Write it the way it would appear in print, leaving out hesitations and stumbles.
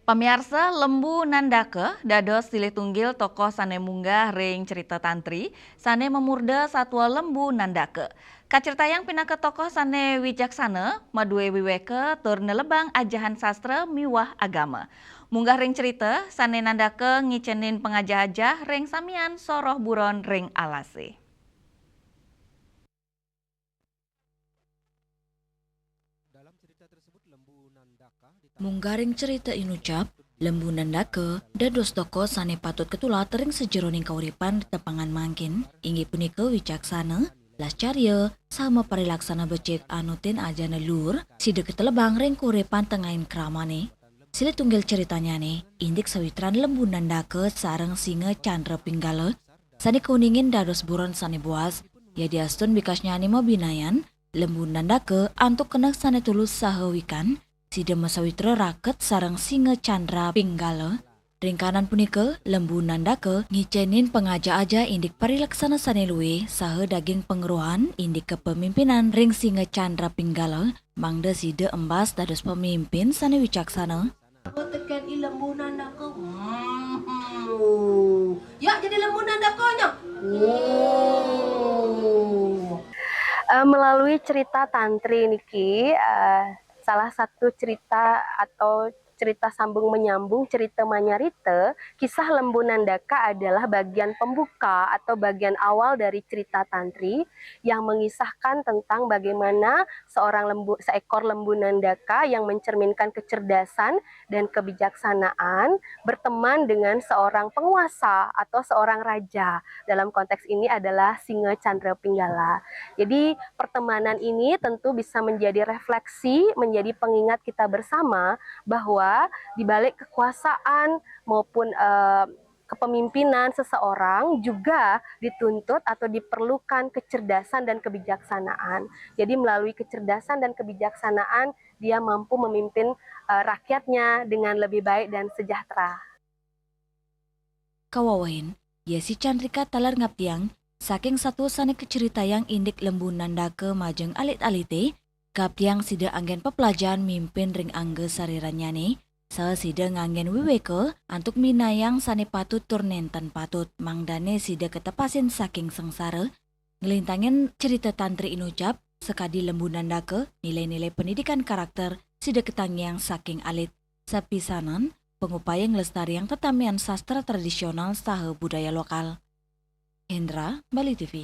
Pamirsa Lembu Nandake dados silih tunggil tokoh sane munggah ring cerita tantri sane memurda satwa lembu Nandake. Kacertayang pinake tokoh sane wijaksana madue wiweke tur nelebang ajahan sastra miwah agama. Munggah ring cerita sane Nandake ngicenin pengajah-ajah ring samian soroh buron ring alase. Munggaring cerita inucap, Lembu Nandake dados toko sane patut ketulat ring sejeroning kauripan tepangan mangkin, inggih punika wicaksana, lascarya, sama parilaksana becik anutin aja nelur, sida ketelebang ring kauripan tengahin kramane. Sila tunggal ceritanya nih, indik sawitran Lembu Nandake sareng singa Chandra Pinggala, sane kuningin dados buron sane buas, ya diastun bikasnya ane mabinayan, Lembu Nandake antuk kenek sane tulus sahawikan, sida masawitra raket sareng singa Chandra Pinggala. Ringkanan punika Lembu Nandake ngicenin pengaja-aja indik parilaksana sane luwe saha daging pengeruhan indik kepemimpinan ring singa Chandra Pinggala mangda sida embas dados pemimpin sane wicaksana. Tekan Lembu Nandake. Ya jadi Lembu Nandakonya. Melalui cerita tantri niki salah satu cerita atau cerita sambung menyambung cerita Manyarite, kisah Lembu Nandaka adalah bagian pembuka atau bagian awal dari cerita tantri yang mengisahkan tentang bagaimana seekor lembu Nandaka yang mencerminkan kecerdasan dan kebijaksanaan berteman dengan seorang penguasa atau seorang raja. Dalam konteks ini adalah singa Chandra Pinggala. Jadi pertemanan ini tentu bisa menjadi refleksi, menjadi pengingat kita bersama bahwa di balik kekuasaan maupun kepemimpinan seseorang juga dituntut atau diperlukan kecerdasan dan kebijaksanaan. Jadi melalui kecerdasan dan kebijaksanaan dia mampu memimpin rakyatnya dengan lebih baik dan sejahtera. Kawawain, Yesi Chandrika talar ngaptiang, saking satu sane kecerita yang indik Lembu Nandake majeng alit-alite, kaptiang sida anggen pepelajaran mimpin ring angge sariranyane, saha sida nganggen wiweke antuk minayang sane patut turnenten patut mangdane sida ketepasin saking sengsara, ngelintangin cerita tantri inucap, sekadi Lembu Nandake, nilai-nilai pendidikan karakter sida ketangiang saking alit, sapisanan, pengupaya ngelestariang tetamian sastra tradisional saha budaya lokal. Hendra, Bali TV.